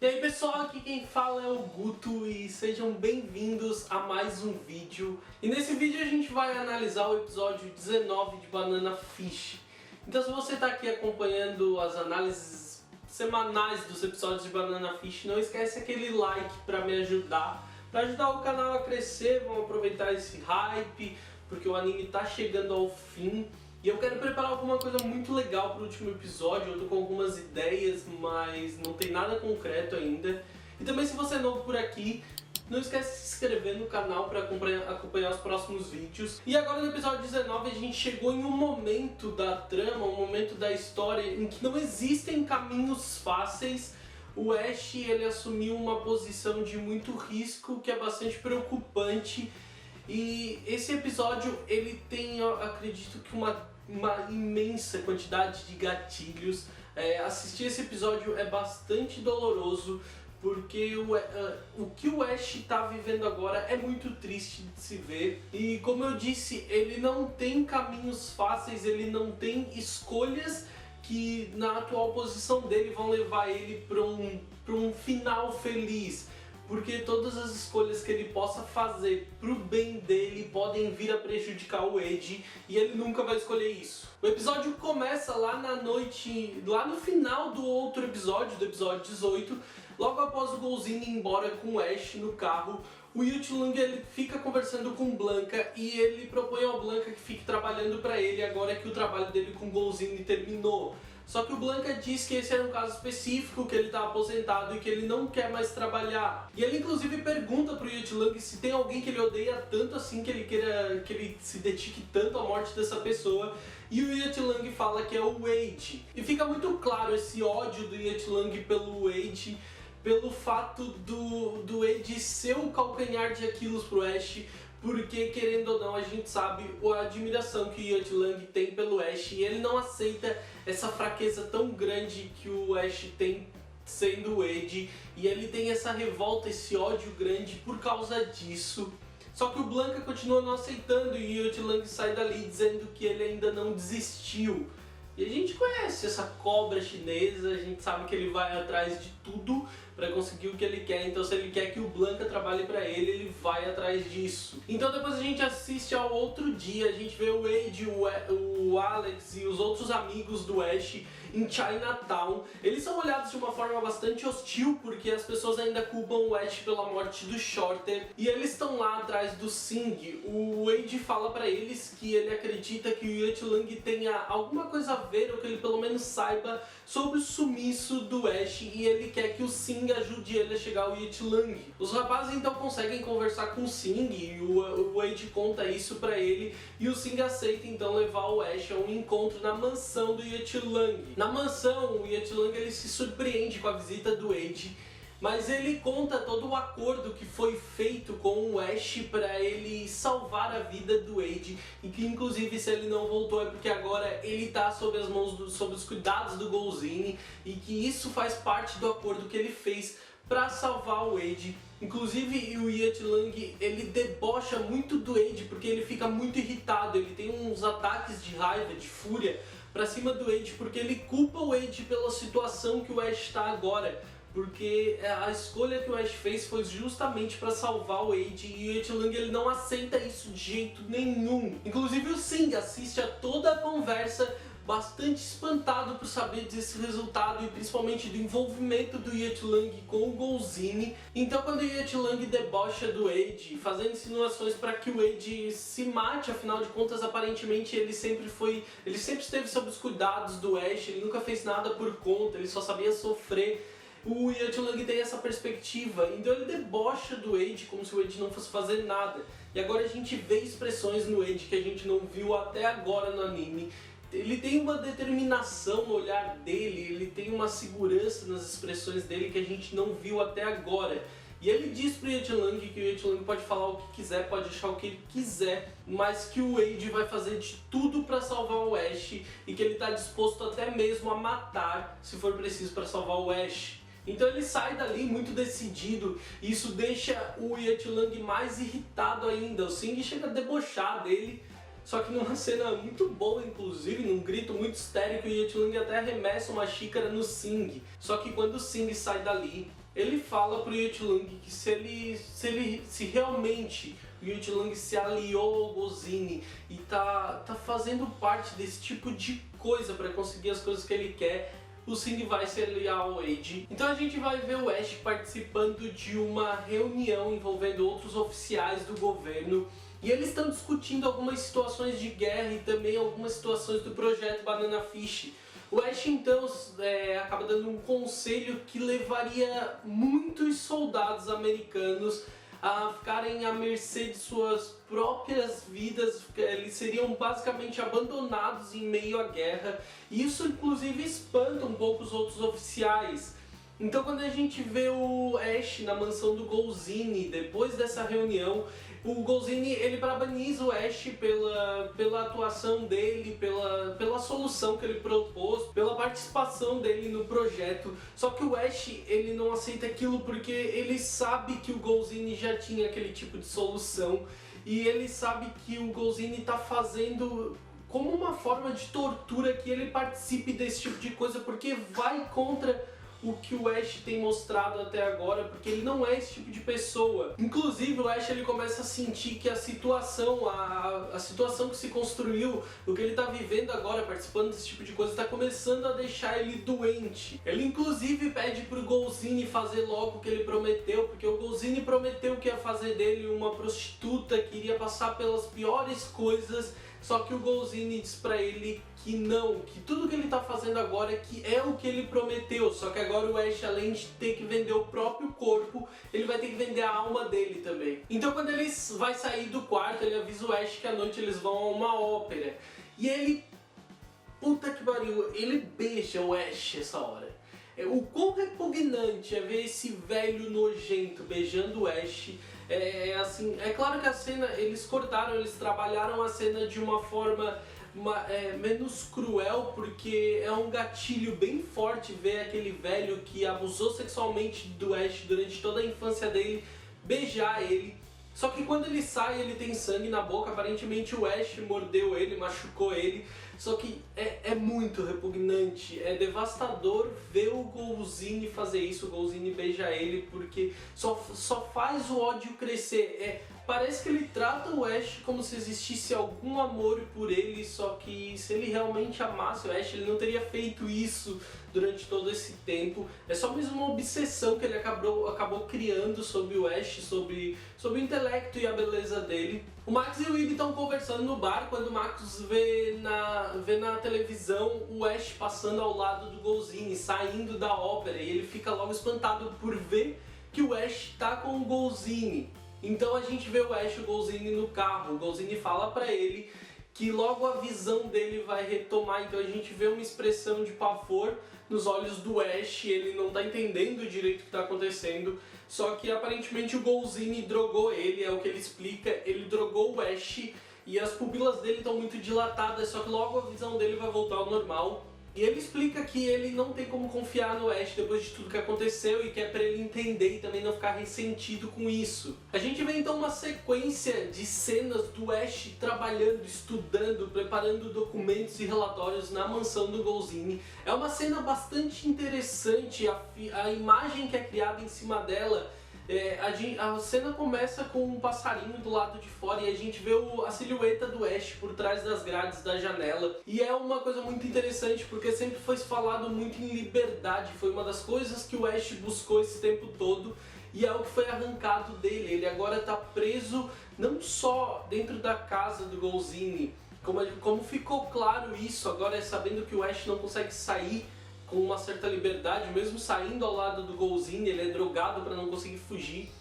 E aí pessoal, aqui quem fala é o Guto e sejam bem-vindos a mais um vídeo. E nesse vídeo a gente vai analisar o episódio 19 de Banana Fish. Então se você está aqui acompanhando as análises semanais dos episódios de Banana Fish, não esquece aquele like para me ajudar, o canal a crescer. Vamos aproveitar esse hype, porque o anime está chegando ao fim. E eu quero preparar alguma coisa muito legal para o último episódio. Eu tô com algumas ideias, mas não tem nada concreto ainda. E também, se você é novo por aqui, não esquece de se inscrever no canal para acompanhar os próximos vídeos. E agora no episódio 19 a gente chegou em um momento da trama, um momento da história em que não existem caminhos fáceis. O Ash, ele assumiu uma posição de muito risco que é bastante preocupante. E esse episódio ele tem, eu acredito que uma imensa quantidade de gatilhos. Assistir esse episódio é bastante doloroso, porque o que o Ash está vivendo agora é muito triste de se ver. E como eu disse, ele não tem caminhos fáceis, ele não tem escolhas que na atual posição dele vão levar ele para um final feliz. Porque todas as escolhas que ele possa fazer pro bem dele podem vir a prejudicar o Ed, e ele nunca vai escolher isso. O episódio começa lá na noite, lá no final do outro episódio, do episódio 18, logo após o Golzinho ir embora com o Ash no carro. O Yuchilung ele fica conversando com Blanca e ele propõe ao Blanca que fique trabalhando para ele agora que o trabalho dele com o Golzinho terminou. Só que o Blanca diz que esse era um caso específico, que ele está aposentado e que ele não quer mais trabalhar. E ele inclusive pergunta pro Yuchilung se tem alguém que ele odeia tanto assim que ele se dedique tanto à morte dessa pessoa. E o Yuchilung fala que é o Wade. E fica muito claro esse ódio do Yuchilung pelo Wade, pelo fato do Wade ser o calcanhar de Aquiles pro Ash. Porque, querendo ou não, a gente sabe a admiração que o Yuchilung tem pelo Ash, e ele não aceita essa fraqueza tão grande que o Ash tem sendo o Wade, e ele tem essa revolta, esse ódio grande por causa disso. Só que o Blanca continua não aceitando e o Yuchilung sai dali dizendo que ele ainda não desistiu. E a gente conhece essa cobra chinesa, a gente sabe que ele vai atrás de tudo para conseguir o que ele quer. Então se ele quer que o Blanca trabalhe para ele, ele vai atrás disso. Então depois a gente assiste ao outro dia, a gente vê o Wade, o Alex e os outros amigos do Ash em Chinatown. Eles são olhados de uma forma bastante hostil, porque as pessoas ainda culpam o Ash pela morte do Shorter. E eles estão lá atrás do Sing. O Wade fala para eles que ele acredita que o Yuchilung tenha alguma coisa a ver, ou que ele pelo menos saiba sobre o sumiço do Ash, e ele quer que o Sing ajude ele a chegar ao Yuchilung. Os rapazes então conseguem conversar com o Sing e o Wade conta isso pra ele, e o Sing aceita então levar o Ash a um encontro na mansão do Yuchilung. Na mansão, o Yuchilung ele se surpreende com a visita do Wade, mas ele conta todo o acordo que foi feito com o Ash para ele salvar a vida do Wade, e que inclusive se ele não voltou é porque agora ele está sob as mãos sob os cuidados do Golzinho, e que isso faz parte do acordo que ele fez para salvar o Wade. Inclusive o Yuchilung ele debocha muito do Wade porque ele fica muito irritado, ele tem uns ataques de raiva, de fúria pra cima do Wade, porque ele culpa o Wade pela situação que o Ash está agora. Porque a escolha que o Ash fez foi justamente para salvar o Wade, e o Yuchilung ele não aceita isso de jeito nenhum. Inclusive o Sing assiste a toda a conversa bastante espantado por saber desse resultado, e principalmente do envolvimento do Yuchilung com o Golzinho. Então quando o Yuchilung debocha do Wade, fazendo insinuações para que o Wade se mate, afinal de contas aparentemente ele sempre esteve sob os cuidados do Ash, ele nunca fez nada por conta, ele só sabia sofrer. O Yuchilung tem essa perspectiva, então ele debocha do Wade como se o Wade não fosse fazer nada. E agora a gente vê expressões no Wade que a gente não viu até agora no anime. Ele tem uma determinação no olhar dele, ele tem uma segurança nas expressões dele que a gente não viu até agora. E ele diz pro Yuchilung que o Yuchilung pode falar o que quiser, pode achar o que ele quiser, mas que o Wade vai fazer de tudo para salvar o Ash, e que ele está disposto até mesmo a matar se for preciso para salvar o Ash. Então ele sai dali muito decidido, e isso deixa o Yuchilung mais irritado ainda. O Sing chega a debochar dele, só que numa cena muito boa, inclusive, num grito muito histérico, o Yuchilung até arremessa uma xícara no Sing. Só que quando o Sing sai dali, ele fala pro Yutilung que se realmente o Yutilung se aliou ao Gozini e tá fazendo parte desse tipo de coisa para conseguir as coisas que ele quer, o Singh vai se aliar ao Wade. Então a gente vai ver o Ash participando de uma reunião envolvendo outros oficiais do governo e eles estão discutindo algumas situações de guerra e também algumas situações do projeto Banana Fish. O Ash então acaba dando um conselho que levaria muitos soldados americanos a ficarem à mercê de suas próprias vidas, eles seriam basicamente abandonados em meio à guerra, e isso inclusive espanta um pouco os outros oficiais. Então quando a gente vê o Ash na mansão do Gozini, depois dessa reunião, o Gozini ele parabeniza o Ash pela atuação dele, pela solução que ele propôs, pela participação dele no projeto. Só que o Ash ele não aceita aquilo porque ele sabe que o Gozini já tinha aquele tipo de solução e ele sabe que o Gozini está fazendo como uma forma de tortura que ele participe desse tipo de coisa, porque vai contra o que o Ash tem mostrado até agora, porque ele não é esse tipo de pessoa. Inclusive o Ash ele começa a sentir que a situação que se construiu, o que ele está vivendo agora, participando desse tipo de coisa, está começando a deixar ele doente. Ele inclusive pede pro Gozini fazer logo o que ele prometeu, porque o Gozini prometeu que ia fazer dele uma prostituta, que iria passar pelas piores coisas. Só que o Gozini diz pra ele que não, que tudo que ele tá fazendo agora é o que ele prometeu. Só que agora o Ash, além de ter que vender o próprio corpo, ele vai ter que vender a alma dele também. Então quando ele vai sair do quarto, ele avisa o Ash que à noite eles vão a uma ópera. E ele, puta que pariu, ele beija o Ash essa hora. O quão repugnante é ver esse velho nojento beijando o Ash. Assim, é claro que a cena, eles trabalharam a cena de uma forma menos cruel, porque é um gatilho bem forte ver aquele velho que abusou sexualmente do Ash durante toda a infância dele, beijar ele. Só que quando ele sai, ele tem sangue na boca, aparentemente o Ash mordeu ele, machucou ele. Só que é muito repugnante, é devastador ver o Gozini fazer isso, o Gozini beija ele, porque só faz o ódio crescer. Parece que ele trata o Ash como se existisse algum amor por ele, só que se ele realmente amasse o Ash, ele não teria feito isso durante todo esse tempo. É só mesmo uma obsessão que ele acabou criando sobre o Ash, sobre o intelecto e a beleza dele. O Max e o Ibby estão conversando no bar quando o Max vê na televisão o Ash passando ao lado do Gozini, saindo da ópera, e ele fica logo espantado por ver que o Ash tá com o Gozini. Então a gente vê o Ash e o Gozini no carro, o Gozini fala pra ele que logo a visão dele vai retomar, então a gente vê uma expressão de pavor nos olhos do Ash, ele não tá entendendo direito o que tá acontecendo, só que aparentemente o Gozini drogou ele, é o que ele explica, ele drogou o Ash e as pupilas dele estão muito dilatadas, só que logo a visão dele vai voltar ao normal. E ele explica que ele não tem como confiar no Ash depois de tudo que aconteceu e que é pra ele entender e também não ficar ressentido com isso. A gente vê então uma sequência de cenas do Ash trabalhando, estudando, preparando documentos e relatórios na mansão do Gozini. É uma cena bastante interessante, a imagem que é criada em cima dela. A cena começa com um passarinho do lado de fora e a gente vê a silhueta do Ash por trás das grades da janela. E é uma coisa muito interessante porque sempre foi falado muito em liberdade, foi uma das coisas que o Ash buscou esse tempo todo e é o que foi arrancado dele. Ele agora está preso não só dentro da casa do Gozini, como ficou claro isso agora, sabendo que o Ash não consegue sair com uma certa liberdade, mesmo saindo ao lado do Gozini, ele é drogado para não conseguir fugir,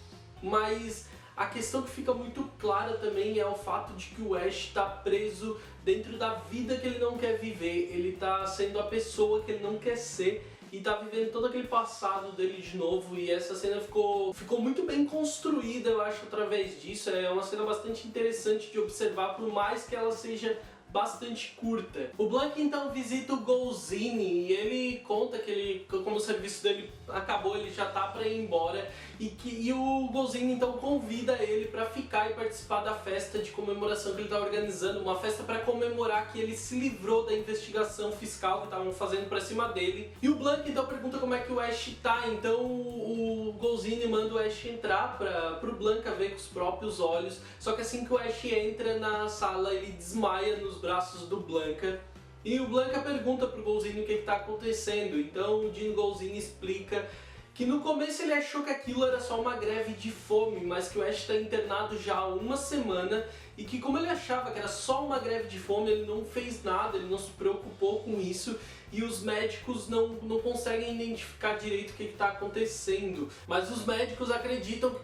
mas a questão que fica muito clara também é o fato de que o Ash está preso dentro da vida que ele não quer viver, ele está sendo a pessoa que ele não quer ser e está vivendo todo aquele passado dele de novo, e essa cena ficou muito bem construída, eu acho, através disso. É uma cena bastante interessante de observar, por mais que ela seja bastante curta. O Blanca então visita o Golzine e ele conta que como o serviço dele acabou, ele já tá pra ir embora e o Golzine então convida ele pra ficar e participar da festa de comemoração que ele tá organizando, uma festa pra comemorar que ele se livrou da investigação fiscal que estavam fazendo pra cima dele. E o Blanca então pergunta como é que o Ash tá, então o Golzine manda o Ash entrar pro Blanca ver com os próprios olhos, só que assim que o Ash entra na sala ele desmaia nos braços do Blanca. E o Blanca pergunta pro Golzine o que está acontecendo, então o Gene Golzine explica que no começo ele achou que aquilo era só uma greve de fome, mas que o Ash está internado já há uma semana e que como ele achava que era só uma greve de fome, ele não fez nada, ele não se preocupou com isso e os médicos não conseguem identificar direito o que está acontecendo. Mas os médicos acreditam que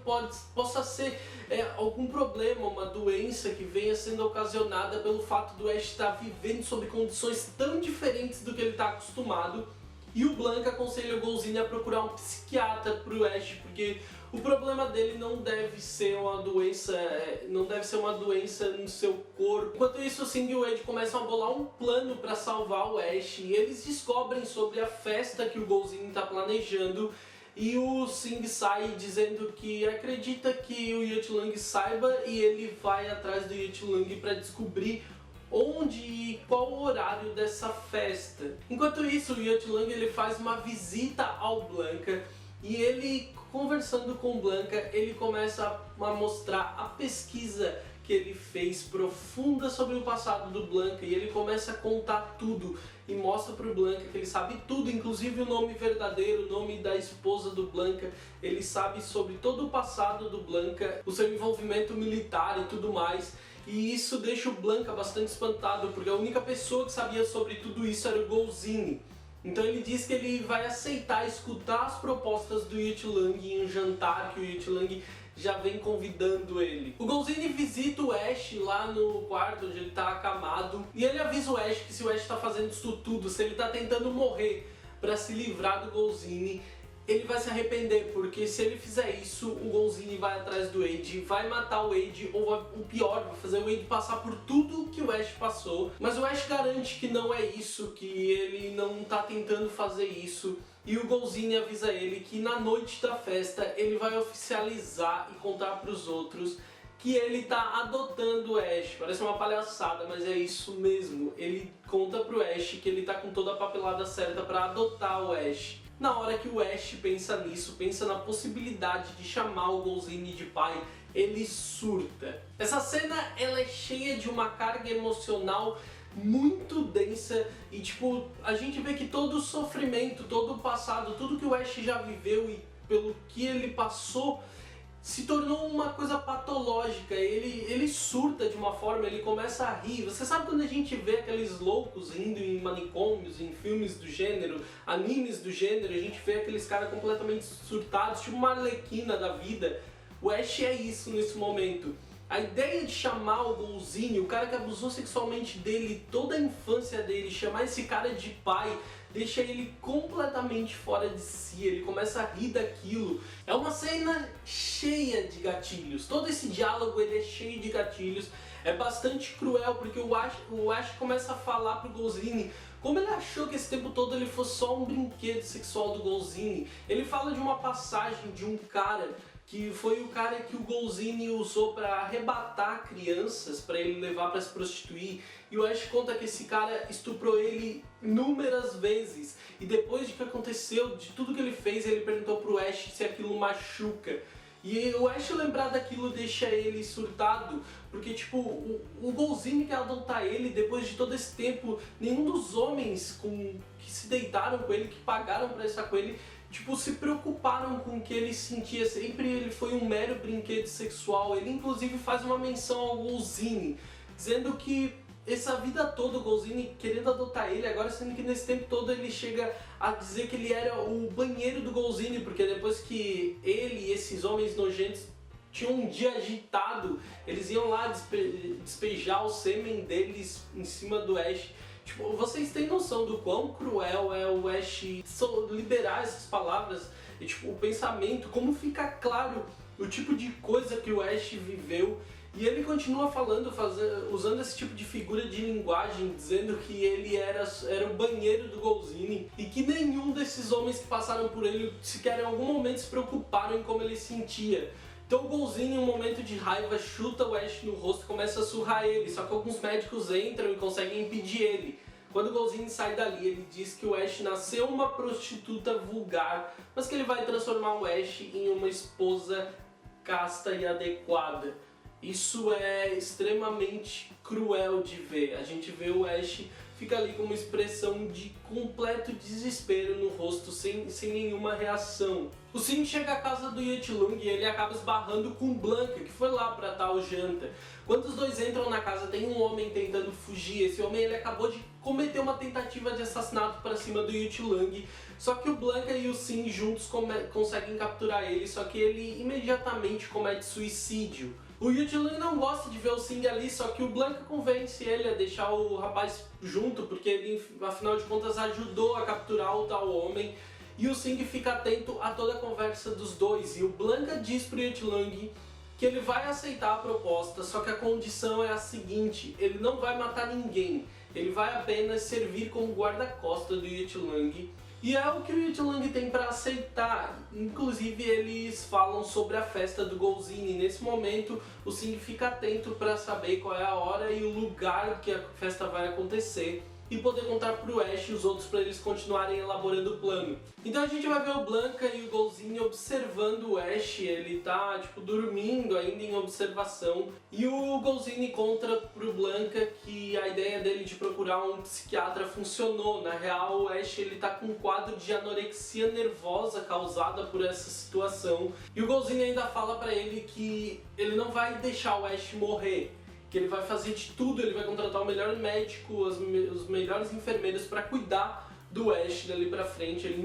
possa ser algum problema, uma doença que venha sendo ocasionada pelo fato do Ash estar vivendo sob condições tão diferentes do que ele está acostumado. E o Blanca aconselha o Golzine a procurar um psiquiatra pro Ash, porque o problema dele não deve ser uma doença, no seu corpo. Enquanto isso, o Sing e o Wade começam a bolar um plano para salvar o Ash, e eles descobrem sobre a festa que o Golzine está planejando, e o Sing sai dizendo que acredita que o Yuh-Lang saiba, e ele vai atrás do Yuh-Lang para descobrir onde e qual o horário dessa festa. Enquanto isso, o Yuh-Lang ele faz uma visita ao Blanca e ele, conversando com o Blanca, ele começa a mostrar a pesquisa que ele fez profunda sobre o passado do Blanca e ele começa a contar tudo e mostra pro Blanca que ele sabe tudo, inclusive o nome verdadeiro, o nome da esposa do Blanca, ele sabe sobre todo o passado do Blanca, o seu envolvimento militar e tudo mais. E isso deixa o Blanca bastante espantado, porque a única pessoa que sabia sobre tudo isso era o Golzine. Então ele diz que ele vai aceitar escutar as propostas do Yuh-Lang em um jantar que o Yuh-Lang já vem convidando ele. O Golzine visita o Ash lá no quarto onde ele está acamado e ele avisa o Ash que se o Ash está fazendo isso tudo, se ele está tentando morrer para se livrar do Golzine, ele vai se arrepender, porque se ele fizer isso, o Golzine vai atrás do Wade, vai matar o Wade, ou o pior, vai fazer o Wade passar por tudo que o Ash passou. Mas o Ash garante que não é isso, que ele não tá tentando fazer isso. E o Golzine avisa ele que na noite da festa ele vai oficializar e contar pros outros que ele tá adotando o Ash. Parece uma palhaçada, mas é isso mesmo. Ele conta pro Ash que ele tá com toda a papelada certa pra adotar o Ash. Na hora que o Ash pensa nisso, pensa na possibilidade de chamar o Golzine de pai, ele surta. Essa cena ela é cheia de uma carga emocional muito densa e tipo, a gente vê que todo o sofrimento, todo o passado, tudo que o Ash já viveu e pelo que ele passou se tornou uma coisa patológica. Ele surta de uma forma, ele começa a rir. Você sabe quando a gente vê aqueles loucos rindo em manicômios, em filmes do gênero, animes do gênero, a gente vê aqueles caras completamente surtados, tipo uma Arlequina da vida. O Ash é isso nesse momento. A ideia de chamar o Golzine, o cara que abusou sexualmente dele toda a infância dele, chamar esse cara de pai, deixa ele completamente fora de si, ele começa a rir daquilo. É uma cena cheia de gatilhos, todo esse diálogo ele é cheio de gatilhos, é bastante cruel porque o Ash começa a falar pro Golzine como ele achou que esse tempo todo ele fosse só um brinquedo sexual do Golzine. Ele fala de uma passagem de um cara que foi o cara que o Golzine usou para arrebatar crianças, para ele levar para se prostituir. E o Ash conta que esse cara estuprou ele inúmeras vezes. E depois de que aconteceu, de tudo que ele fez, ele perguntou pro Ash se aquilo machuca. E o Ash lembrar daquilo deixa ele surtado, porque tipo, o Golzine quer adotar ele depois de todo esse tempo. Nenhum dos homens que se deitaram com ele, que pagaram pra estar com ele, tipo, se preocuparam com o que ele sentia. Sempre ele foi um mero brinquedo sexual. Ele inclusive faz uma menção ao Golzine, dizendo que essa vida toda o Golzine querendo adotar ele, agora sendo que nesse tempo todo ele chega a dizer que ele era o banheiro do Golzine, porque depois que ele e esses homens nojentos tinham um dia agitado, eles iam lá despejar o sêmen deles em cima do Ash. Tipo, vocês têm noção do quão cruel é o Ash liberar essas palavras? e tipo, o pensamento, como fica claro o tipo de coisa que o Ash viveu. E ele continua falando, usando esse tipo de figura de linguagem, dizendo que ele era o banheiro do Golzini e que nenhum desses homens que passaram por ele sequer em algum momento se preocuparam em como ele sentia. Então o Golzini, em um momento de raiva, chuta o Ash no rosto e começa a surrar ele, só que alguns médicos entram e conseguem impedir ele. Quando o Golzini sai dali, ele diz que o Ash nasceu uma prostituta vulgar, mas que ele vai transformar o Ash em uma esposa casta e adequada. Isso é extremamente cruel de ver. A gente vê o Ash fica ali com uma expressão de completo desespero no rosto, sem nenhuma reação. O Singh chega à casa do Yetilung e ele acaba esbarrando com Blanca, que foi lá pra tal janta. Quando os dois entram na casa, tem um homem tentando fugir. Esse homem ele acabou de cometer uma tentativa de assassinato para cima do Yetilung. Só que o Blanca e o Singh juntos conseguem capturar ele, só que ele imediatamente comete suicídio. O Yetilung não gosta de ver o Singh ali, só que o Blanca convence ele a deixar o rapaz junto, porque ele, afinal de contas, ajudou a capturar o tal homem. E o Singh fica atento a toda a conversa dos dois. E o Blanca diz pro Yetilung que ele vai aceitar a proposta, só que a condição é a seguinte: ele não vai matar ninguém, ele vai apenas servir como guarda-costas do Yetilung. E é o que o Yetilung tem para aceitar. Inclusive eles falam sobre a festa do Golzini. Nesse momento o Singh fica atento para saber qual é a hora e o lugar que a festa vai acontecer e poder contar pro Ash e os outros para eles continuarem elaborando o plano. Então a gente vai ver o Blanca e o Golzini observando o Ash. Ele tá tipo dormindo ainda em observação, e o Golzini conta pro Blanca que a ideia dele de procurar um psiquiatra funcionou. Na real, o Ash ele tá com um quadro de anorexia nervosa causada por essa situação, e o Golzini ainda fala para ele que ele não vai deixar o Ash morrer, que ele vai fazer de tudo, ele vai contratar o melhor médico, os melhores enfermeiros para cuidar do Ash dali pra frente. Ele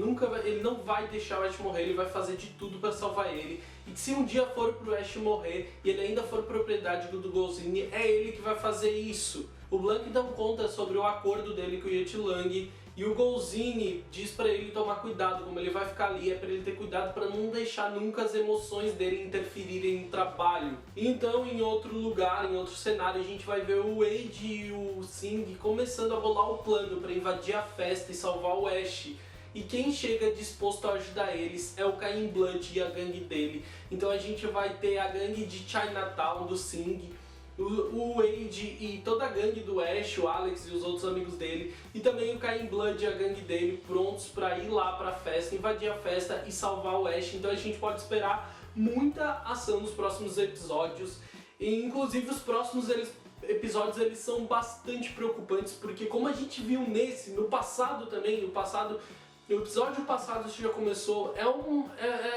não vai deixar o Ash morrer, ele vai fazer de tudo para salvar ele. E que se um dia for pro Ash morrer e ele ainda for propriedade do Golzini, é ele que vai fazer isso. O Blanca então conta sobre o acordo dele com o Yetilung, e o Golzini diz pra ele tomar cuidado, como ele vai ficar ali, é pra ele ter cuidado pra não deixar nunca as emoções dele interferirem no trabalho. Então, em outro lugar, em outro cenário, a gente vai ver o Wade e o Singh começando a bolar o plano pra invadir a festa e salvar o Ash. E quem chega disposto a ajudar eles é o Kain Blood e a gangue dele. Então a gente vai ter a gangue de Chinatown do Singh, o Wade e toda a gangue do Ash, o Alex e os outros amigos dele, e também o Kain Blood e a gangue dele prontos pra ir lá pra festa, invadir a festa e salvar o Ash. Então a gente pode esperar muita ação nos próximos episódios, e inclusive os próximos episódios eles são bastante preocupantes, porque como a gente viu no passado também, no episódio passado isso já começou,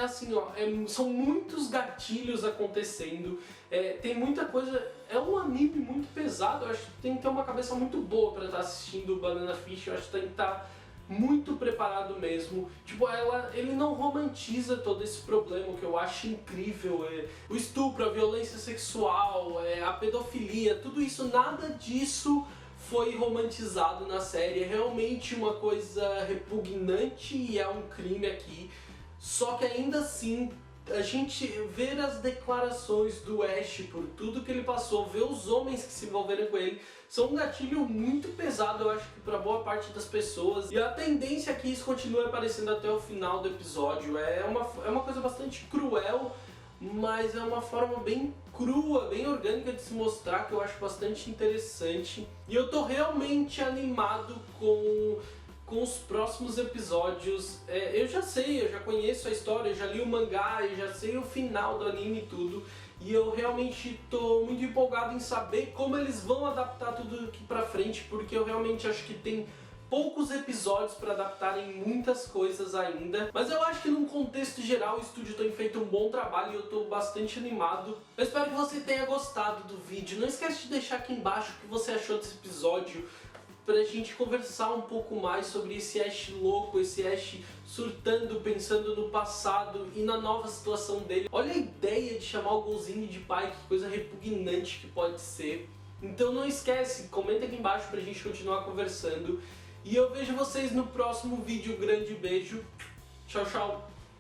assim, ó, são muitos gatilhos acontecendo, tem muita coisa, é um anime muito pesado. Eu acho que tem que ter uma cabeça muito boa pra estar assistindo o Banana Fish. Eu acho que tem que estar muito preparado mesmo. Tipo, ele não romantiza todo esse problema, que eu acho incrível, o estupro, a violência sexual, a pedofilia, tudo isso, nada disso foi romantizado na série. É realmente uma coisa repugnante e é um crime aqui. Só que ainda assim, a gente ver as declarações do Ash por tudo que ele passou, ver os homens que se envolveram com ele, são um gatilho muito pesado, eu acho que para boa parte das pessoas. E a tendência é que isso continue aparecendo até o final do episódio. É uma coisa bastante cruel, mas é uma forma bem crua, bem orgânica de se mostrar, que eu acho bastante interessante. E eu tô realmente animado com os próximos episódios. Eu já conheço a história, eu já li o mangá, eu já sei o final do anime e tudo. E eu realmente tô muito empolgado em saber como eles vão adaptar tudo aqui pra frente, porque eu realmente acho que tem poucos episódios para adaptarem muitas coisas ainda, mas eu acho que num contexto geral o estúdio tem feito um bom trabalho e eu tô bastante animado. Eu espero que você tenha gostado do vídeo. Não esquece de deixar aqui embaixo o que você achou desse episódio, pra gente conversar um pouco mais sobre esse Ash louco, esse Ash surtando, pensando no passado e na nova situação dele. Olha a ideia de chamar o Golzini de pai, que coisa repugnante que pode ser. Então não esquece, comenta aqui embaixo pra gente continuar conversando. E eu vejo vocês no próximo vídeo. Grande beijo. Tchau, tchau.